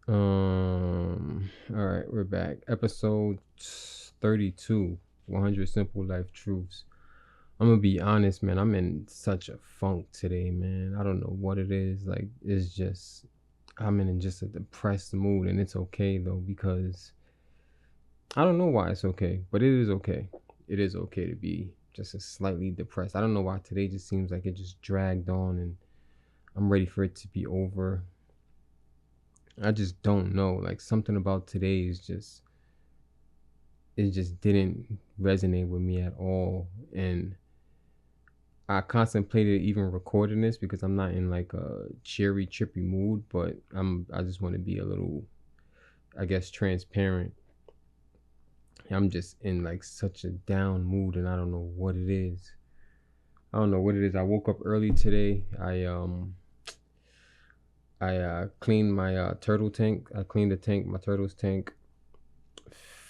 All right, we're back. Episode 32, 100 Simple Life Truths. I'm gonna be honest, man. I'm in such a funk today, man. I don't know what it is. Like, it's just, I'm in just a depressed mood, and it's okay though, because I don't know why it's okay, but it is okay. It is okay to be just a slightly depressed. I don't know why today just seems like it just dragged on, and I'm ready for it to be over. I just don't know. Like, something about today is just, it just didn't resonate with me at all. And I contemplated even recording this because I'm not in like a cheery, trippy mood, but I just want to be a little, I guess, transparent. I'm just in like such a down mood and I don't know what it is. I don't know what it is. I woke up early today. I cleaned my turtle tank. I cleaned the tank, my turtle's tank.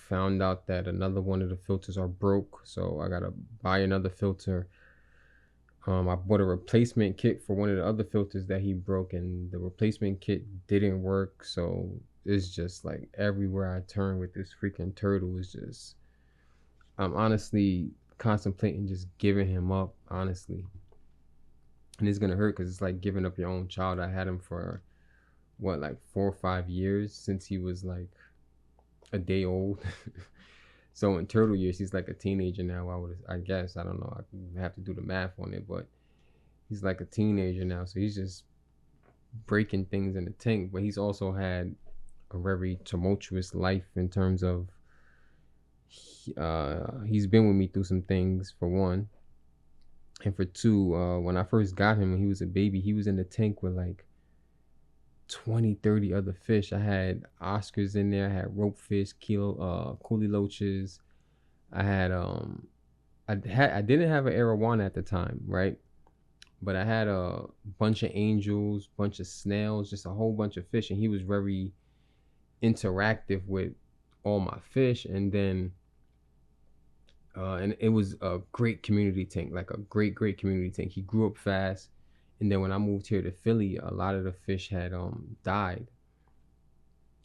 Found out that another one of the filters are broke, so I gotta buy another filter. I bought a replacement kit for one of the other filters that he broke, and the replacement kit didn't work. So it's just like everywhere I turn with this freaking turtle is just. I'm honestly contemplating just giving him up, honestly, and it's gonna hurt because it's like giving up your own child. I had him for what, like 4 or 5 years since he was like a day old. So in turtle years, he's like a teenager now. I guess, I don't know. I have to do the math on it, but he's like a teenager now. So he's just breaking things in the tank. But he's also had a very tumultuous life in terms of he's been with me through some things, for one, and for two, when I first got him when he was a baby, he was in the tank with like 20, 30 other fish. I had Oscars in there. I had rope fish, coolie loaches. I had I didn't have an arowana at the time, right? But I had a bunch of angels, bunch of snails, just a whole bunch of fish, and he was very interactive with all my fish. And then and it was a great community tank, like a great community tank. He grew up fast. And then when I moved here to Philly, a lot of the fish had died,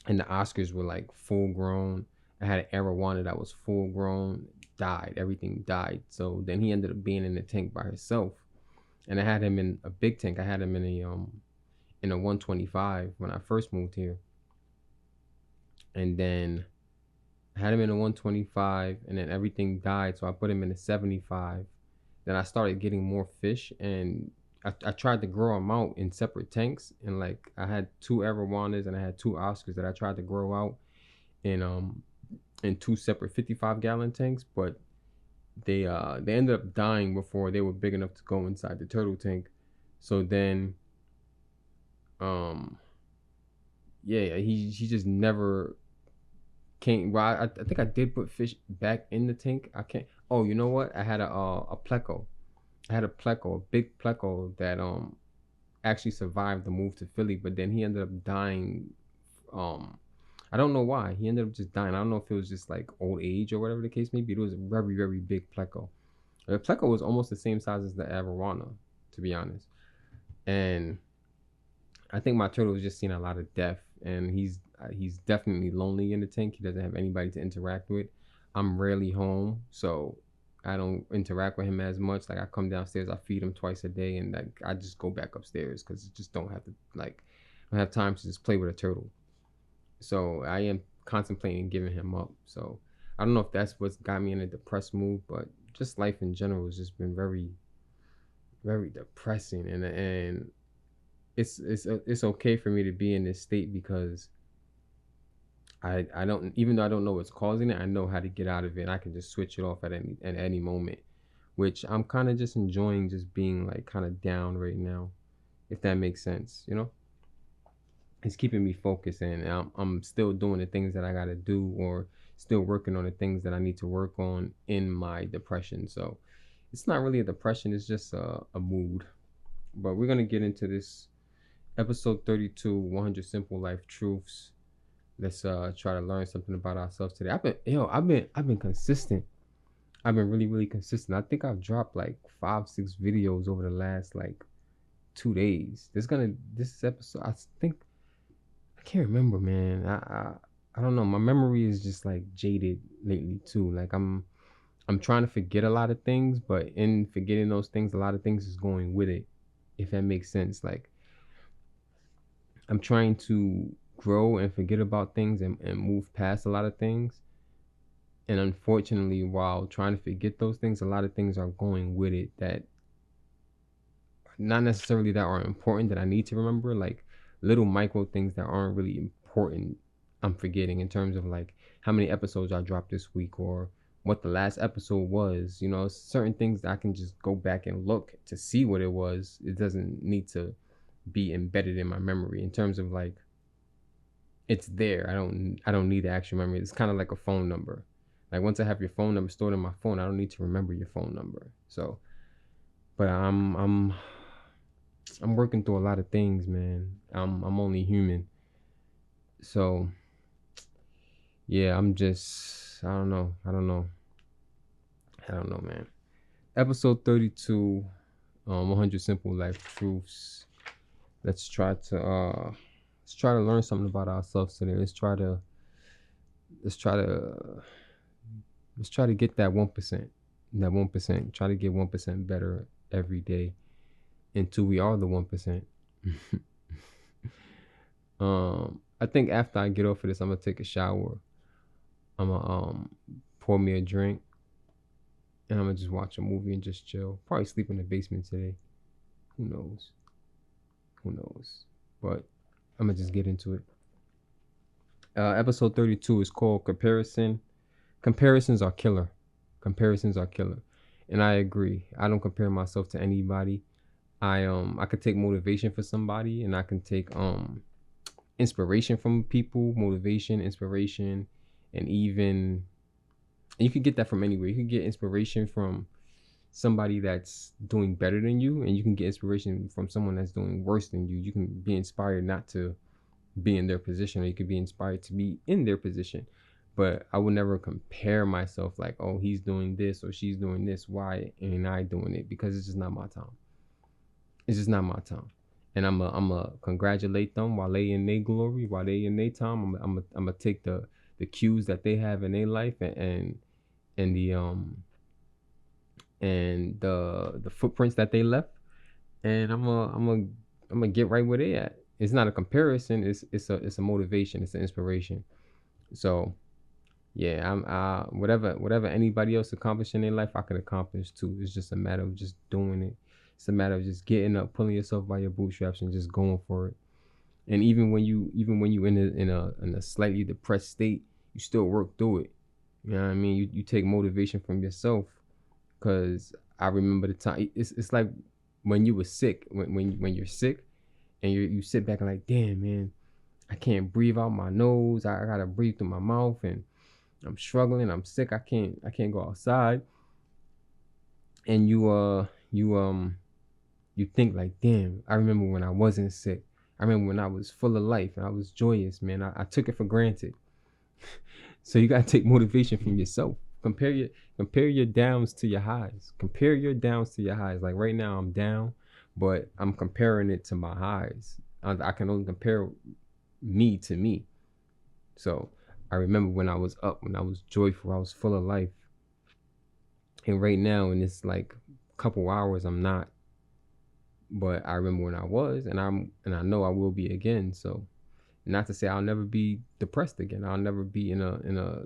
and the Oscars were like full grown. I had an arowana that was full grown, died. Everything died. So then he ended up being in the tank by himself, and I had him in a big tank. I had him in a 125 when I first moved here, and then I had him in a 125, and then everything died. So I put him in a 75. Then I started getting more fish, and I tried to grow them out in separate tanks. And like I had two arowanas and I had two Oscars that I tried to grow out in two separate 55-gallon tanks, but they ended up dying before they were big enough to go inside the turtle tank. So then um yeah, he just never came. Well, I think I did put fish back in the tank. I can't. Oh, you know what? I had a pleco. I had a pleco, a big pleco that actually survived the move to Philly, but then he ended up dying. Um, I don't know why. He ended up just dying. I don't know if it was just like old age or whatever the case may be. It was a very big pleco. The pleco was almost the same size as the arowana, to be honest. And I think my turtle was just seeing a lot of death, and he's definitely lonely in the tank. He doesn't have anybody to interact with. I'm rarely home, so I don't interact with him as much. Like, I come downstairs, I feed him twice a day, and like I just go back upstairs because I just don't have to, like, I don't have time to just play with a turtle. So I am contemplating giving him up. So I don't know if that's what's got me in a depressed mood, but just life in general has just been very depressing, and it's okay for me to be in this state because I don't, even though I don't know what's causing it, I know how to get out of it. I can just switch it off at any moment, which I'm kind of just enjoying, just being like kind of down right now, if that makes sense, you know? It's keeping me focused, and I'm still doing the things that I got to do, or still working on the things that I need to work on in my depression. So it's not really a depression, it's just a mood. But we're going to get into this episode 32, 100 Simple Life Truths. Let's try to learn something about ourselves today. I've been consistent. I've been really consistent. I think I've dropped like 5, 6 videos over the last like 2 days. This episode, I can't remember, man. I don't know. My memory is just like jaded lately too. Like I'm trying to forget a lot of things, but in forgetting those things, a lot of things is going with it, if that makes sense. Like I'm trying to grow and forget about things and move past a lot of things. And unfortunately, while trying to forget those things, a lot of things are going with it that not necessarily that are important that I need to remember, like little micro things that aren't really important. I'm forgetting in terms of like how many episodes I dropped this week or what the last episode was. You know, certain things that I can just go back and look to see what it was. It doesn't need to be embedded in my memory in terms of like it's there. I don't need the actual memory. It's kind of like a phone number. Like once I have your phone number stored in my phone, I don't need to remember your phone number. So, but I'm working through a lot of things, man. I'm only human. So yeah, I'm just I don't know, man. Episode 32, 100 simple life truths. Let's try to learn something about ourselves today. Let's try to let's try to get that 1%. That 1%. Try to get 1% better every day until we are the 1%. I think after I get off of this, I'm gonna take a shower. I'm gonna pour me a drink, and I'm gonna just watch a movie and just chill. Probably sleep in the basement today. Who knows? Who knows? But I'm gonna just get into it. Episode 32 is called Comparison. Comparisons are killer. Comparisons are killer, and I agree. I don't compare myself to anybody. I could take motivation for somebody, and I can take inspiration from people, motivation, inspiration, and even you can get that from anywhere. You can get inspiration from somebody that's doing better than you, and you can get inspiration from someone that's doing worse than you. You can be inspired not to be in their position, or you could be inspired to be in their position. But I would never compare myself like, oh, he's doing this or she's doing this. Why ain't I doing it? Because it's just not my time. It's just not my time. And I'm a congratulate them while they in their glory, while they in their time. I'm gonna take the cues that they have in their life and the footprints that they left, and I'm gonna get right where they at. It's not a comparison. It's a motivation. It's an inspiration. So yeah, I'm whatever anybody else accomplished in their life, I could accomplish too. It's just a matter of just doing it. It's a matter of just getting up, pulling yourself by your bootstraps, and just going for it. And even when you in a slightly depressed state, you still work through it. You know what I mean? You take motivation from yourself, because I remember the time. It's like when you were sick, when you're sick, and you sit back and like, damn man, I can't breathe out my nose. I gotta breathe through my mouth, and I'm struggling. I'm sick. I can't go outside. And you think like, damn, I remember when I wasn't sick. I remember when I was full of life and I was joyous, man. I took it for granted. So you gotta take motivation from yourself. Compare your downs to your highs. Compare your downs to your highs. Like right now I'm down, but I'm comparing it to my highs. I can only compare me to me. So I remember when I was up, when I was joyful, I was full of life. And right now in this like couple hours I'm not. But I remember when I was, and I know I will be again. So not to say I'll never be depressed again. I'll never be in a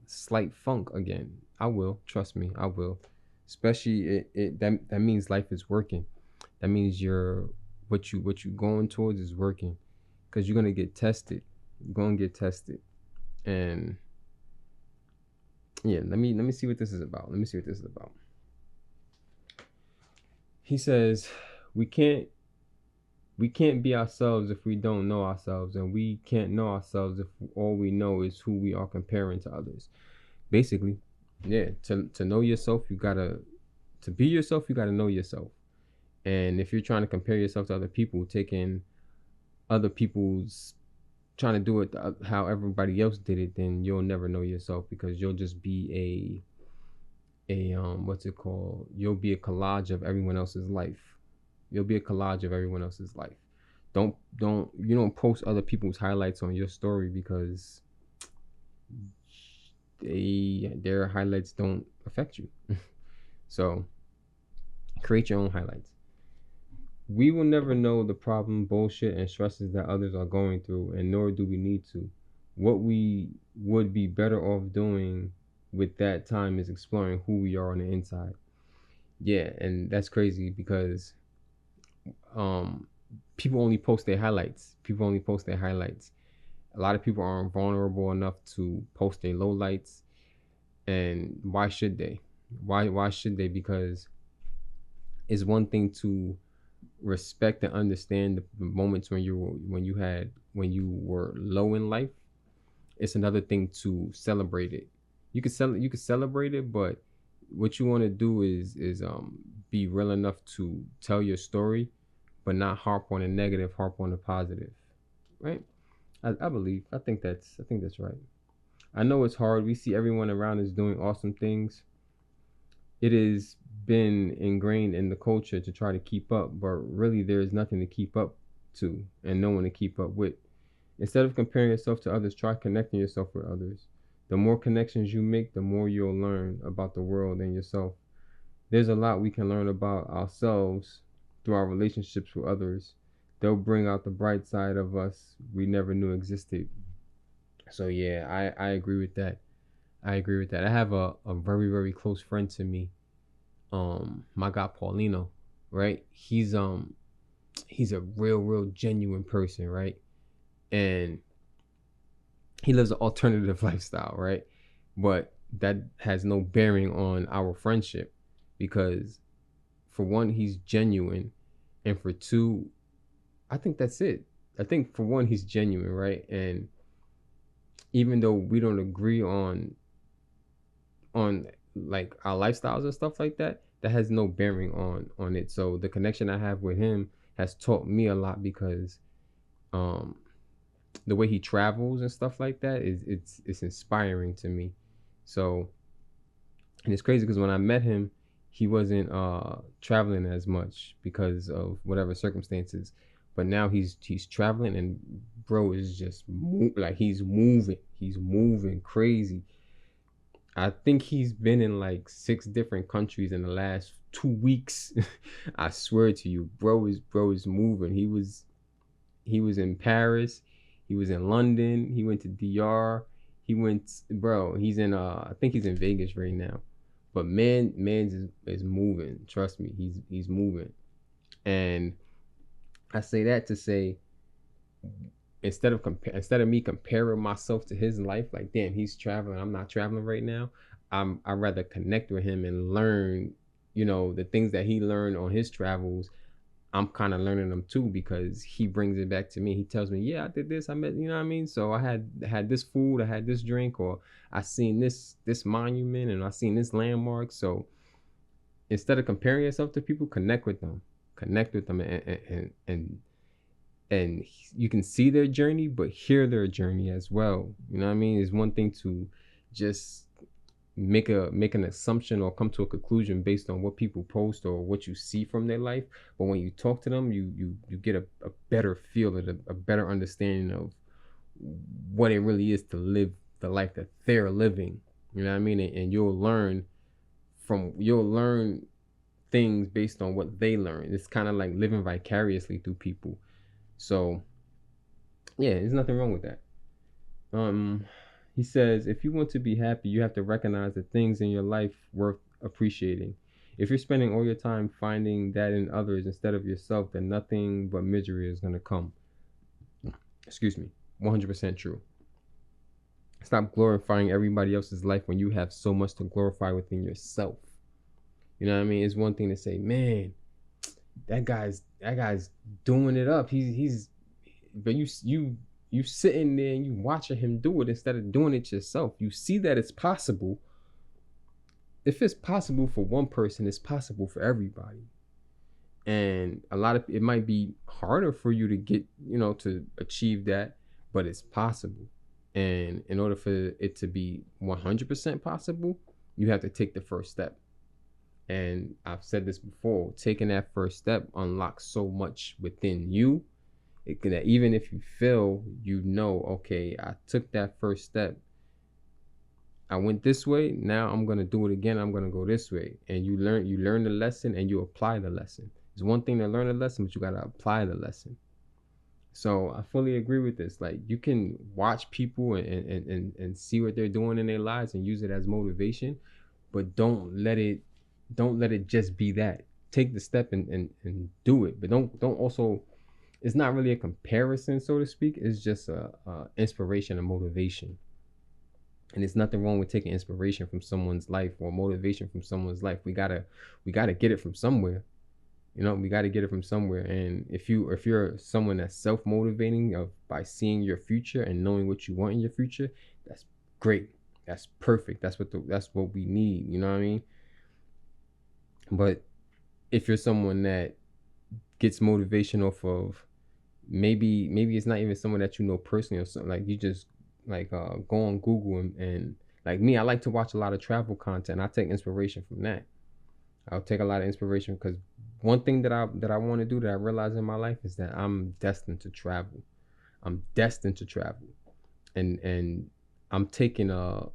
slight funk again. I will, trust me, I will. Especially that means life is working. That means what you going towards is working, because you're gonna get tested. You're gonna get tested, and yeah. Let me see what this is about. Let me see what this is about. He says we can't be ourselves if we don't know ourselves, and we can't know ourselves if all we know is who we are comparing to others. Basically, yeah, to know yourself, to be yourself, you gotta know yourself. And if you're trying to compare yourself to other people, taking other people's trying to do it how everybody else did it, then you'll never know yourself, because you'll just be a what's it called? You'll be a collage of everyone else's life. You'll be a collage of everyone else's life. You don't post other people's highlights on your story, because their highlights don't affect you. So create your own highlights. We will never know the problem, bullshit, and stresses that others are going through, and nor do we need to. What we would be better off doing with that time is exploring who we are on the inside. Yeah, and that's crazy, because um people only post their highlights. People only post their highlights. A lot of people aren't vulnerable enough to post their lowlights, and why should they? Why should they? Because it's one thing to respect and understand the moments when you were low in life. It's another thing to celebrate it. You could celebrate it, but what you want to do is be real enough to tell your story, but not harp on the negative, harp on the positive, right? I think that's right. I know it's hard. We see everyone around us doing awesome things. It has been ingrained in the culture to try to keep up, but really there is nothing to keep up to and no one to keep up with. Instead of comparing yourself to others, try connecting yourself with others. The more connections you make, the more you'll learn about the world and yourself. There's a lot we can learn about ourselves through our relationships with others. They'll bring out the bright side of us we never knew existed. So yeah, I agree with that. I agree with that. I have a very, very close friend to me. My guy Paulino, right? He's a real genuine person, right? And he lives an alternative lifestyle, right? But that has no bearing on our friendship, because for one, he's genuine, and for two, I think that's it. I think for one, he's genuine, right? And even though we don't agree on like our lifestyles and stuff like that, that has no bearing on it. So the connection I have with him has taught me a lot, because um the way he travels and stuff like that is it's inspiring to me. So, and it's crazy because when I met him, he wasn't traveling as much because of whatever circumstances, but now he's traveling, and bro is just like he's moving crazy. I think he's been in like 6 different countries in the last 2 weeks. I swear to you, bro is moving. He was in Paris, he was in London, he went to DR, he's in I think he's in Vegas right now. But man's is moving. Trust me, he's moving. And I say that to say, instead of me comparing myself to his life, like damn, he's traveling, I'm not traveling right now. I'd rather connect with him and learn, the things that he learned on his travels. I'm kind of learning them too, because he brings it back to me. He tells me, yeah, I did this, I met, you know what I mean? So I had this food, I had this drink, or I seen this monument, and I seen this landmark. So instead of comparing yourself to people, connect with them, and you can see their journey, but hear their journey as well. You know what I mean? It's one thing to just make an assumption or come to a conclusion based on what people post or what you see from their life, but when you talk to them, you get a better feel, a better understanding of what it really is to live the life that they're living. You know what I mean? And you'll learn things based on what they learn. It's kind of like living vicariously through people. So yeah, there's nothing wrong with that. He says, if you want to be happy, you have to recognize the things in your life worth appreciating. If you're spending all your time finding that in others instead of yourself, then nothing but misery is going to come. Excuse me. 100% true. Stop glorifying everybody else's life when you have so much to glorify within yourself. You know what I mean? It's one thing to say, man, that guy's doing it up. But you sitting there and you watching him do it instead of doing it yourself. You see that it's possible. If it's possible for one person, it's possible for everybody. And it might be harder for you to get, to achieve that, but it's possible. And in order for it to be 100% possible, you have to take the first step. And I've said this before, taking that first step unlocks so much within you. that even if you fail, you know, okay, I took that first step. I went this way. Now I'm gonna do it again. I'm gonna go this way, and you learn the lesson, and you apply the lesson. It's one thing to learn a lesson, but you gotta apply the lesson. So I fully agree with this. Like, you can watch people and see what they're doing in their lives and use it as motivation, but don't let it just be that. Take the step and do it. But don't also, it's not really a comparison, so to speak. It's just a inspiration and motivation. And there's nothing wrong with taking inspiration from someone's life or motivation from someone's life. We gotta get it from somewhere. You know, we got to get it from somewhere. And if you're someone that's self-motivating by seeing your future and knowing what you want in your future, that's great. That's perfect. That's what we need. You know what I mean? But if you're someone that gets motivation off of maybe it's not even someone that you know personally, or something, like you just like go on Google and like me, I like to watch a lot of travel content. I take inspiration from that. I'll take a lot of inspiration because one thing that I want to do, that I realize in my life, is that I'm destined to travel. I'm destined to travel, and I'm taking a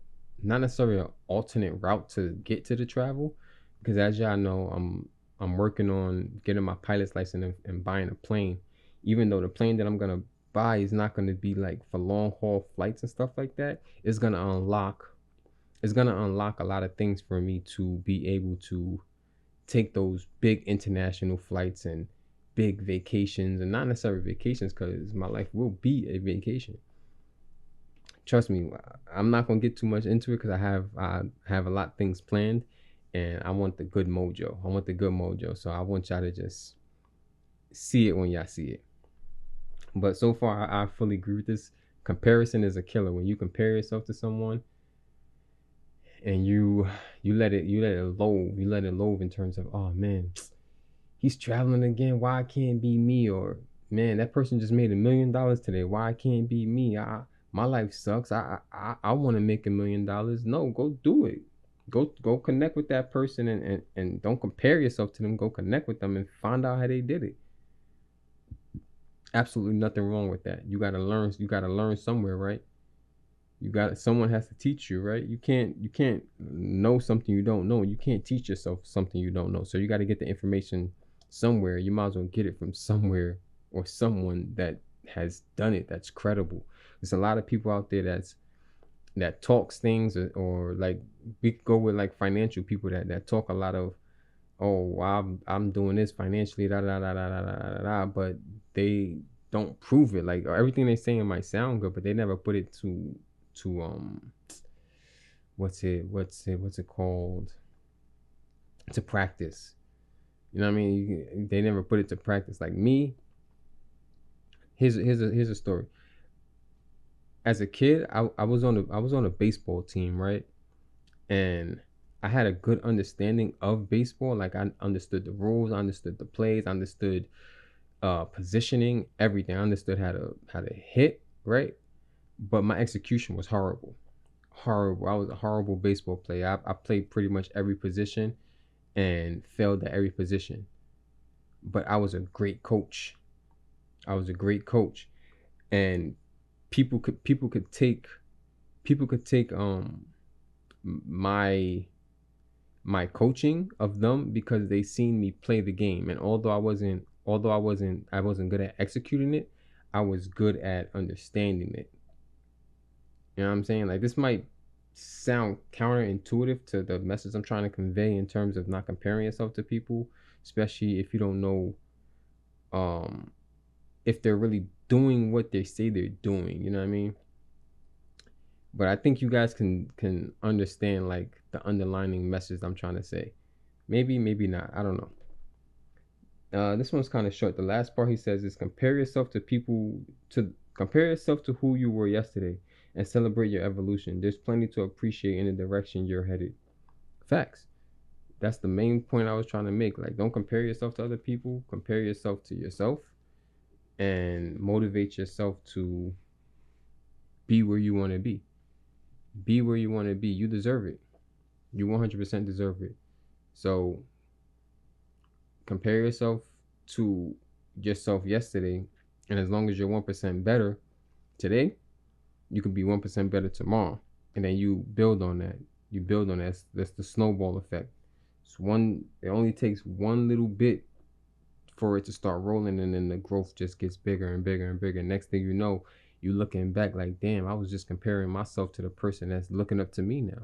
not necessarily an alternate route to get to the travel, because as y'all know, I'm working on getting my pilot's license and buying a plane, even though the plane that I'm gonna buy is not gonna be like for long haul flights and stuff like that. It's gonna unlock a lot of things for me to be able to take those big international flights and big vacations, and not necessarily vacations, because my life will be a vacation. Trust me, I'm not gonna get too much into it because I have a lot of things planned, and I want the good mojo. I want the good mojo. So I want y'all to just see it when y'all see it. But so far, I fully agree with this. Comparison is a killer. When you compare yourself to someone, and you let it loathe in terms of, oh man, he's traveling again, why can't it be me? Or man, that person just made $1 million today, why can't it be me? My life sucks. I want to make $1 million. No, go do it. Go connect with that person, and don't compare yourself to them. Go connect with them and find out how they did it. Absolutely nothing wrong with that. You gotta learn somewhere, right? Someone has to teach you, right? You can't know something you don't know. You can't teach yourself something you don't know. So you got to get the information somewhere. You might as well get it from somewhere or someone that has done it, that's credible. There's a lot of people out there that talks things, or like, we could go with like financial people that talk a lot of, oh, well, I'm doing this financially, da da da da da da da, but they don't prove it. Like, everything they saying might sound good, but they never put it to what's it called, to practice. You know what I mean? They never put it to practice. Like me, here's a story. As a kid, I was on a baseball team, right? And I had a good understanding of baseball. Like, I understood the rules, I understood the plays, I understood positioning, everything. I understood how to hit, right? But my execution was horrible. I was a horrible baseball player. I played pretty much every position and failed at every position. But I was a great coach. And people could take my coaching of them because they seen me play the game. And although I wasn't good at executing it, I was good at understanding it. You know what I'm saying? Like, this might sound counterintuitive to the message I'm trying to convey in terms of not comparing yourself to people, especially if you don't know if they're really doing what they say they're doing. You know what I mean? But I think you guys can understand like the underlining message I'm trying to say. Maybe not. I don't know. This one's kind of short. The last part he says is compare yourself to who you were yesterday and celebrate your evolution. There's plenty to appreciate in the direction you're headed. Facts. That's the main point I was trying to make. Like, don't compare yourself to other people. Compare yourself to yourself and motivate yourself to be where you want to be. Be where you want to be. You deserve it. You 100% deserve it. So compare yourself to yourself yesterday And as long as you're 1% better today, you can be 1% better tomorrow. And then you build on that. You build on that. That's the snowball effect. It only takes one little bit for it to start rolling, and then the growth just gets bigger and bigger and bigger. Next thing you know, you looking back like, damn, I was just comparing myself to the person that's looking up to me now.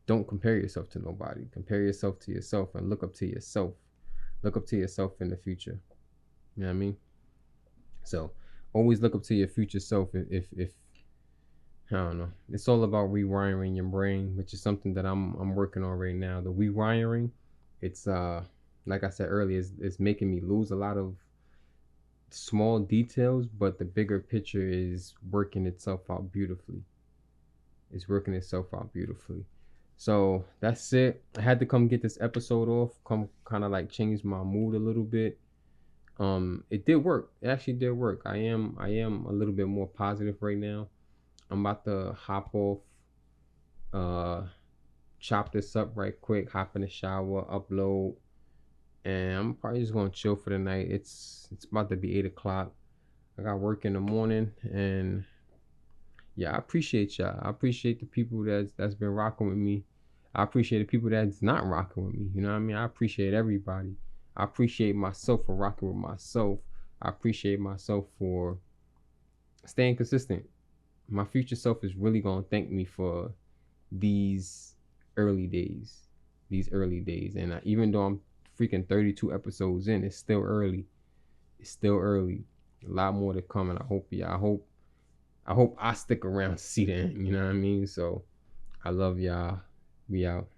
Don't compare yourself to nobody. Compare yourself to yourself and look up to yourself. Look up to yourself in the future. You know what I mean? So always look up to your future self. If I don't know, it's all about rewiring your brain, which is something that I'm working on right now. The rewiring, it's like I said earlier, it's making me lose a lot of small details, but the bigger picture is working itself out beautifully. It's working itself out beautifully. So that's it. I had to come get this episode off, come kind of like change my mood a little bit. It did work. It actually did work. I am a little bit more positive right now. I'm about to hop off, chop this up right quick, hop in the shower, upload, and I'm probably just gonna chill for the night. It's about to be 8 o'clock. I got work in the morning, and yeah, I appreciate y'all. I appreciate the people that's been rocking with me. I appreciate the people that's not rocking with me. You know what I mean? I appreciate everybody. I appreciate myself for rocking with myself. I appreciate myself for staying consistent. My future self is really gonna thank me for these early days. And even though I'm freaking 32 episodes in, it's still early. It's still early. A lot more to come, and I hope I stick around to see the end. You know what I mean? So I love y'all. We out.